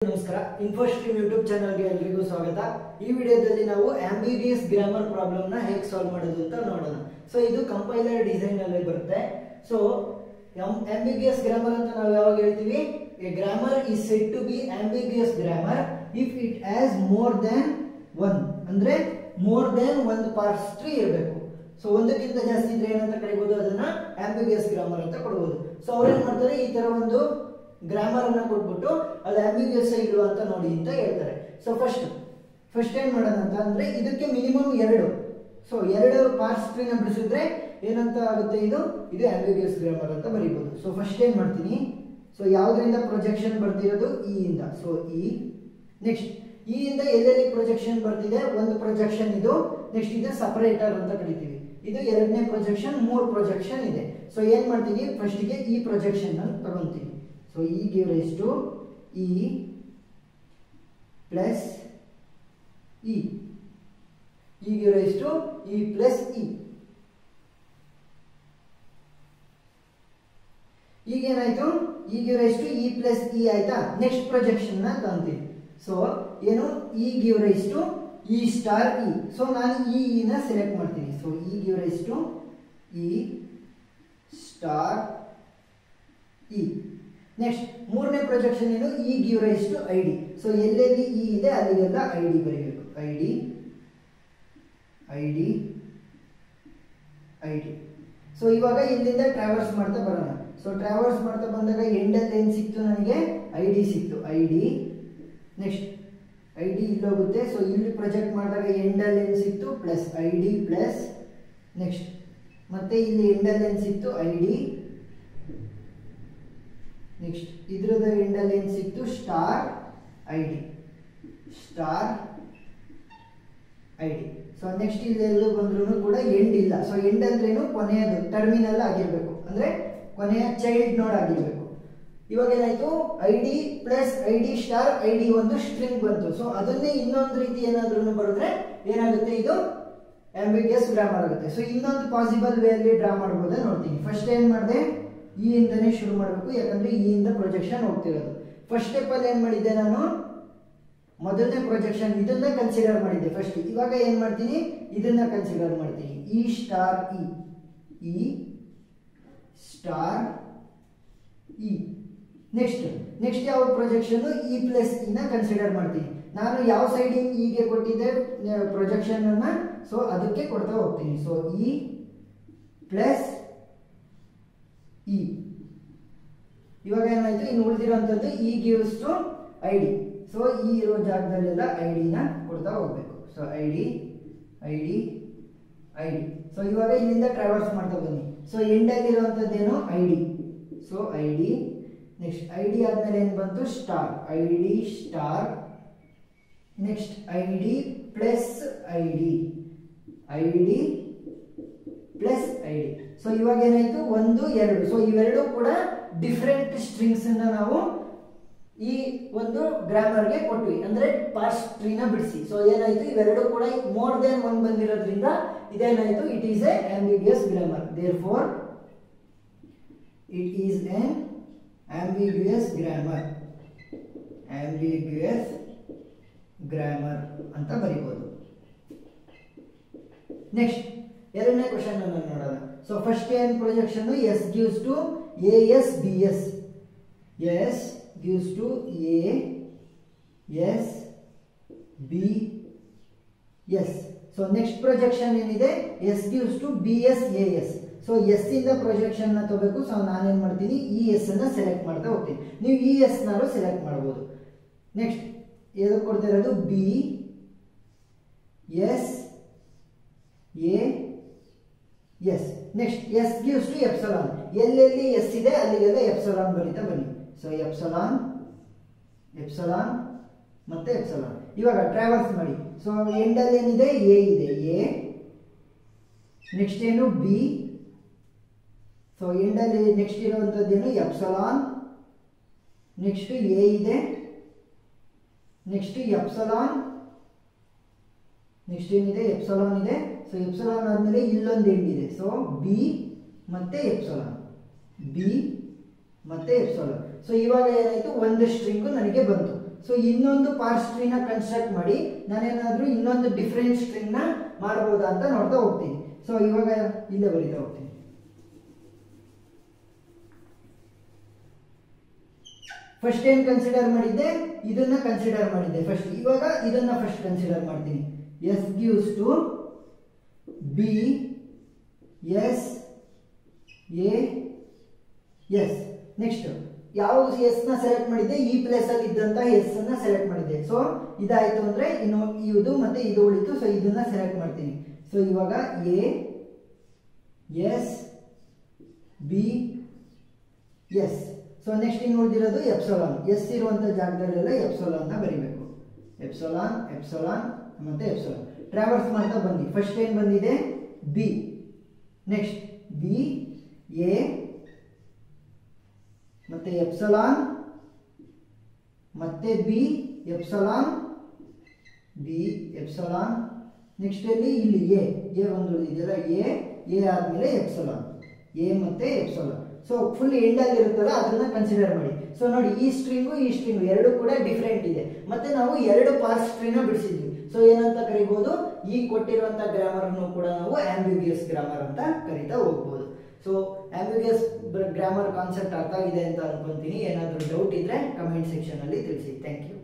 ನಮಸ್ಕಾರ ಇನ್ಫೋಸ್ಟ್ರೀಮ್ ಯೂಟ್ಯೂಬ್ ಚಾನಲ್ಗೆ ಎಲ್ಲರಿಗೂ ಸ್ವಾಗತ. ಈ ವಿಡಿಯೋದಲ್ಲಿ ನಾವು ಆಂಬಿಗಿಯಸ್ ಗ್ರಾಮರ್ ಪ್ರಾಬ್ಲಮ್ ನ ಹೇಗೆ ಸಾಲ್ವ್ ಮಾಡೋದು ಅಂತ ನೋಡೋಣ. ಸೊ ಇದು ಕಂಪೈಲರ್ ಡಿಸೈನ್ ಅಲ್ಲಿ ಬರುತ್ತೆ. ಸೊ ಆಂಬಿಗಿಯಸ್ ಗ್ರಾಮರ್ ಅಂತ ನಾವು ಯಾವಾಗ ಹೇಳ್ತೀವಿ, a grammar is said to be ambiguous grammar if it has more than one, ಅಂದ್ರೆ ಮೋರ್ ದೆನ್ ಒಂದು ಪಾರ್ಟ್ಸ್ ಟ್ರೀ ಇರಬೇಕು. ಸೊ ಒಂದಕ್ಕಿಂತ ಜಾಸ್ತಿ ಇದ್ರೆ ಏನಂತ ಕರೀಬಹುದು, ಅದನ್ನ ಆಂಬಿಗಿಯಸ್ ಗ್ರಾಮರ್ ಅಂತ ಕೊಡಬಹುದು. ಸೊ ಅವ್ರೇನ್ ಮಾಡ್ತಾರೆ, ಈ ತರ ಒಂದು ಗ್ರಾಮರ್ ಅನ್ನ ಕೊಟ್ಬಿಟ್ಟು ಅದು ಆಂಬಿಗಿಯಸ್ ಇಲ್ವಾ ಅಂತ ನೋಡಿ ಅಂತ ಹೇಳ್ತಾರೆ. ಸೊ ಫಸ್ಟ್ ಏನ್ ಮಾಡೋಣ ಅಂತ ಅಂದ್ರೆ, ಇದಕ್ಕೆ ಮಿನಿಮಮ್ ಎರಡು ಪಾರ್ಟ್ಸ್ ಟ್ರೀನ ಬಿಡಿಸಿದ್ರೆ ಏನಂತ ಆಗುತ್ತೆ, ಇದು ಆಂಬಿಗಿಯಸ್ ಗ್ರಾಮರ್ ಅಂತ ಬರೀಬಹುದು. ಸೊ ಫಸ್ಟ್ ಏನ್ ಮಾಡ್ತೀನಿ, ಸೊ ಯಾವ್ದ್ರಿಂದ ಪ್ರೊಜೆಕ್ಷನ್ ಬರ್ತಿರೋದು, ಇ ಇಂದ. ಸೊ ಇ ನೆಕ್ಸ್ಟ್ ಇ ಇಂದ ಎಲ್ಲೆಲ್ಲಿ ಪ್ರೊಜೆಕ್ಷನ್ ಬರ್ತಿದೆ, ಒಂದು ಪ್ರೊಜೆಕ್ಷನ್ ಇದು, ನೆಕ್ಸ್ಟ್ ಇದು ಸಪರೇಟರ್ ಅಂತ ಕರಿತೀವಿ. ಇದು ಎರಡನೇ ಪ್ರೊಜೆಕ್ಷನ್, 3 ಪ್ರೊಜೆಕ್ಷನ್ ಇದೆ. ಸೊ ಏನ್ ಮಾಡ್ತೀನಿ, ಫಸ್ಟ್ ಗೆ ಈ ಪ್ರೊಜೆಕ್ಷನ್ ಅನ್ನು ತಗೊಂತೀನಿ. So E give rise to E plus E. E give rise to E plus E. ಈಗೇನಾಯ್ತು, E give rise to E plus E ಆಯ್ತಾ. ನೆಕ್ಸ್ಟ್ ಪ್ರೊಜೆಕ್ಷನ್ ನ ತಗೊಂತೀನಿ. ಸೊ ಏನು, E give rise to E star E. So ನಾನು E ನ select ಮಾಡ್ತೀನಿ. So E give rise to E star E. Next ಮೂರನೇ projection ಏನು, E give rise to I D. So ಎಲ್ಲೆಲ್ಲಿ ಇ ಇದೆ ಅಲ್ಲಿಗೆಲ್ಲ ಐ ಡಿ ಬರೀಬೇಕು. I D. ಸೊ ಇವಾಗ ಇಲ್ಲಿಂದ ಟ್ರಾವರ್ಸ್ ಮಾಡ್ತಾ ಬರೋಣ. ಸೊ ಟ್ರಾವರ್ಸ್ ಮಾಡ್ತಾ ಬಂದಾಗ ಎಂಡಲ್ಲಿ ಏನು ಸಿಕ್ತು ನನಗೆ, ಐ ಡಿ ಸಿಕ್ತು. I D next I D ಇಲ್ಲೋಗುತ್ತೆ. ಸೊ ಇಲ್ಲಿ ಪ್ರೊಜೆಕ್ಟ್ ಮಾಡಿದಾಗ ಎಂಡಲ್ಲಿ ಏನು ಸಿಕ್ತು, plus I D plus next ಮತ್ತೆ ಇಲ್ಲಿ ಎಂಡಲ್ಲಿ ಏನು ಸಿಕ್ತು, ಐ ಡಿ. ನೆಕ್ಸ್ಟ್ ಇದ್ರದ ಎಂಡಲ್ಲಿ ಏನು ಸಿಕ್ತು, star I D. So next ಇಲ್ಲೆಲ್ಲೂ ಬಂದ್ರೂ ಕೂಡ ಎಂಡ್ ಇಲ್ಲ. ಸೊ ಎಂಡ್ ಅಂದ್ರೇನು, ಕೊನೆಯದು ಟರ್ಮಿನಲ್ ಆಗಿರ್ಬೇಕು, ಅಂದ್ರೆ ಕೊನೆಯ ಚೈಲ್ಡ್ ನೋಡ್ ಆಗಿರ್ಬೇಕು. ಇವಾಗ ಏನಾಯ್ತು, I D plus I D star I D ಒಂದು ಸ್ಟ್ರಿಂಗ್ ಬಂತು. ಸೊ ಅದನ್ನೇ ಇನ್ನೊಂದು ರೀತಿ ಏನಾದ್ರೂ ಬರೆದ್ರೆ ಏನಾಗುತ್ತೆ, ಇದು ಆಂಬಿಗಿಯಸ್ ಗ್ರಾಮರ್ ಆಗುತ್ತೆ. ಸೊ ಇನ್ನೊಂದು ಪಾಸಿಬಲ್ ವೇ ಅಲ್ಲಿ ಡ್ರಾ ಮಾಡಬಹುದಾ ನೋಡ್ತೀನಿ. ಫಸ್ಟ್ ಏನ್ ಮಾಡಿದೆ, ಇ ಇಂದನೇ ಶುರು ಮಾಡಬೇಕು, ಯಾಕಂದ್ರೆ ಇ ಇಂದ ಪ್ರೊಜೆಕ್ಷನ್ ಹೋಗ್ತಿರೋದು. ಫಸ್ಟ್ ಸ್ಟೆಪ್ ಅಲ್ಲಿ ಏನ್ ಮಾಡಿದ್ದೆ ನಾನು, ಮೊದಲನೇ ಪ್ರೊಜೆಕ್ಷನ್ ಇದನ್ನ ಕನ್ಸಿಡರ್ ಮಾಡಿದ್ದೆ ಫಸ್ಟ್. ಇವಾಗ ಏನ್ ಮಾಡ್ತೀನಿ, ಇದನ್ನ ಕನ್ಸಿಡರ್ ಮಾಡ್ತೀನಿ. E star E. ನೆಕ್ಸ್ಟ್ ಯಾವ ಪ್ರೊಜೆಕ್ಷನ್, ಇ ಪ್ಲಸ್ ಇ ನ ಕನ್ಸಿಡರ್ ಮಾಡ್ತೀನಿ. ನಾನು ಯಾವ ಸೈಡ್ ಇಗೆ ಕೊಟ್ಟಿದ್ದೆ ಪ್ರೊಜೆಕ್ಷನ್ ಅನ್ನ, ಸೊ ಅದಕ್ಕೆ ಕೊಡ್ತಾ ಹೋಗ್ತೀನಿ. So E plus E. ಇವಾಗ ಏನಾಯ್ತು, ಇನ್ನು ಉಳಿದಿರುವಂತದ್ದು E gives to I D. So ಈ ಇರೋ ಜಾಗದಲ್ಲೆಲ್ಲ ಐ ಡಿ ನ ಕೊಡ್ತಾ ಹೋಗ್ಬೇಕು. So I D. ಸೊ ಇವಾಗ ಇಲ್ಲಿಂದ ಟ್ರಾವರ್ಸ್ ಮಾಡ್ತಾ ಬನ್ನಿ. ಸೊ ಎಂಡ್ ಆಗಿರುವಂತದ್ದೇನು, I D. So I D next I D ಆದ್ಮೇಲೆ ಏನ್ ಬಂತು, star. I D star next I D plus I D plus I D. So ಇವಾಗ ಏನಾಯ್ತು, 1 2. ಸೊ ಇವೆರಡು ಕೂಡ ಡಿಫರೆಂಟ್ ಸ್ಟ್ರಿಂಗ್ಸ್ ಅನ್ನ ನಾವು ಈ ಒಂದು ಗ್ರಾಮರ್ಗೆ ಕೊಟ್ವಿ, ಅಂದ್ರೆ ಪಾರ್ಟ್ಸ್ ಟ್ರೀನ ಬಿಡಿಸಿ. ಸೊ ಏನಾಯ್ತು, ಇವೆರಡು ಕೂಡ ಮೋರ್ ದೆನ್ 1 ಬಂದಿರೋದ್ರಿಂದ ಇದೇನಾಯ್ತು, it is a ambiguous grammar. Therefore it is an ambiguous grammar ಅಂತ ಬರೀಬಹುದು. ನೆಕ್ಸ್ಟ್ ಎರಡನೇ ಕ್ವಶನ್ ಅನ್ನು ನೋಡೋಣ. ಸೊ ಫಸ್ಟ್ ಏನ್ projection, S gives to A S B S. S gives to A S B S. So next projection ಏನಿದೆ, S gives to B S A S. So S ಇಂದ projection ನ ತಗೋಬೇಕು. So ನಾನೇನ್ ಮಾಡ್ತೀನಿ, E S ಅನ್ನ select ಮಾಡ್ತಾ ಹೋಗ್ತೀನಿ. ನೀವು ಇ ಎಸ್ ನಾರು ಸೆಲೆಕ್ಟ್ ಮಾಡಬಹುದು. ನೆಕ್ಸ್ಟ್ ಏದಕ್ಕೆ ಕೊಡ್ತಾ ಇರೋದು, B S A S. Next S gives to epsilon. ಎಲ್ಲೆಲ್ಲಿ ಎಸ್ ಇದೆ ಅಲ್ಲಿಗೆಲ್ಲ ಎಪ್ಸಲಾನ್ ಬರೀತಾ ಬನ್ನಿ. ಸೊ ಎಪ್ಸಲಾನ್ ಮತ್ತೆ ಎಪ್ಸಲಾನ್. ಇವಾಗ ಟ್ರಾವರ್ಸ್ ಮಾಡಿ. ಸೊ ಎಂಡ್ ಅಲ್ಲಿ ಏನಿದೆ, ಎ ಇದೆ. ಎ ನೆಕ್ಸ್ಟ್ ಏನು, ಬಿ. ಸೊ ಎಂಡ್ ಅಲ್ಲಿ ನೆಕ್ಸ್ಟ್ ಇರುವಂತದ್ದೇನು, ಎಪ್ಸಲಾನ್. ನೆಕ್ಸ್ಟ್ ಎ ಇದೆ. Next epsilon. ನೆಕ್ಸ್ಟ್ ಏನಿದೆ, ಎಪ್ಸಲಾನ್ ಇದೆ. ಸೊ ಎಪ್ಸಲಾನ್ ಆದ್ಮೇಲೆ ಇಲ್ಲೊಂದು ಎಂಡ್ ಇದೆ. ಸೊ ಬಿ ಮತ್ತೆ ಎಪ್ಸಲಾನ್. ಮತ್ತೆ ಎಪ್ಸಿಲಾನ್. ಸೊ ಇವಾಗ ಏನಾಯ್ತು, ಒಂದು ಸ್ಟ್ರಿಂಗ್ ನನಗೆ ಬಂತು. ಸೊ ಇನ್ನೊಂದು ಪಾರ್ಸ್ ಟ್ರೀನ ಕನ್ಸ್ಟ್ರಕ್ಟ್ ಮಾಡಿ ನಾನೇನಾದ್ರೂ ಇನ್ನೊಂದು ಡಿಫರೆಂಟ್ ಸ್ಟ್ರಿಂಗ್ ನ ಮಾಡಬಹುದಾ ಅಂತ ನೋಡ್ತಾ ಹೋಗ್ತೀನಿ. ಸೊ ಇವಾಗ ಇಲ್ಲೇ ಬರೀತಾ ಹೋಗ್ತೀನಿ. ಫಸ್ಟ್ ಏನ್ ಕನ್ಸಿಡರ್ ಮಾಡಿದ್ದೆ, ಇದನ್ನ ಕನ್ಸಿಡರ್ ಮಾಡಿದ್ದೆ ಫಸ್ಟ್. ಇವಾಗ ಇದನ್ನ ಫಸ್ಟ್ ಕನ್ಸಿಡರ್ ಮಾಡ್ತೀನಿ. S gives to B S A S. Next ಯಾವ ಎಸ್ ನ ಸೆಲೆಕ್ಟ್ ಮಾಡಿದ್ದೆ, ಈ ಪ್ಲೇಸ್ ಅಲ್ಲಿ ಇದ್ದಂತ ಎಸ್ ಅನ್ನ ಸೆಲೆಕ್ಟ್ ಮಾಡಿದ್ದೆ. ಸೊ ಇದಾಯ್ತು ಅಂದ್ರೆ ಇನ್ನು ಇದು ಮತ್ತೆ ಇದು ಉಳಿತು. ಸೊ ಇದನ್ನ ಸೆಲೆಕ್ಟ್ ಮಾಡ್ತೀನಿ. ಸೊ ಇವಾಗ A S B S. So next ಇನ್ನು ಉಳಿದಿರೋದು ಎಪ್ಸೋಲಾನ್. ಎಸ್ ಇರುವಂತ ಜಾಗದಲ್ಲೆಲ್ಲ ಎಪ್ಸೋಲಾನ್ ನ ಬರಿಬೇಕು. ಎಪ್ಸೋಲಾನ್ ಎಪ್ಸೋಲಾನ್ ಮತ್ತೆ ಎಪ್ಸೋಲಾನ್ ಟ್ರಾವರ್ಸ್ ಮಾಡ್ತಾ ಬನ್ನಿ. ಫಸ್ಟ್ ಏನ್ ಬಂದಿದೆ, ಬಿ. ನೆಕ್ಸ್ಟ್ ಬಿ ಎ ಮತ್ತೆ ಎಪ್ಸಲಾನ್ ಮತ್ತೆ B epsilon B epsilon. Next ಅಲ್ಲಿ ಇಲ್ಲಿ ಎ ಒಂದು ಉಳಿದಿದೆಯಲ್ಲ, ಎ ಆದ್ಮೇಲೆ ಎಪ್ಸಲಾನ್, ಎ ಮತ್ತೆ ಎಪ್ಸಲಾನ್. ಸೊ ಫುಲ್ ಎಂಡ್ ಅಲ್ಲಿ ಇರುತ್ತಲ್ಲ ಅದನ್ನ ಕನ್ಸಿಡರ್ ಮಾಡಿ. ಸೊ ನೋಡಿ ಈ ಸ್ಟ್ರಿಂಗು ಎರಡು ಕೂಡ ಡಿಫರೆಂಟ್ ಇದೆ. ಮತ್ತೆ ನಾವು ಎರಡು ಪಾರ್ಸ್ ಟ್ರೀ ನ ಬಿಡಿಸಿದ್ವಿ. ಸೊ ಏನಂತ ಕರಿಬಹುದು, ಈ ಕೊಟ್ಟಿರುವಂತ ಗ್ರಾಮರ್ ಅನ್ನು ಕೂಡ ನಾವು ಆಂಬಿಗ್ಯೂಸ್ ಗ್ರಾಮರ್ ಅಂತ ಕರಿತಾ ಹೋಗ್ಬೋದು. ಸೊ ಆಂಬಿಗ್ಯೂಸ್ ಗ್ರಾಮರ್ ಕಾನ್ಸೆಪ್ಟ್ ಅರ್ಥ ಆಗಿದೆ ಅಂತ ಅನ್ಕೊಂತೀನಿ. ಏನಾದರೂ ಡೌಟ್ ಇದ್ರೆ ಕಮೆಂಟ್ ಸೆಕ್ಷನ್ ಅಲ್ಲಿ ತಿಳಿಸಿ. Thank you.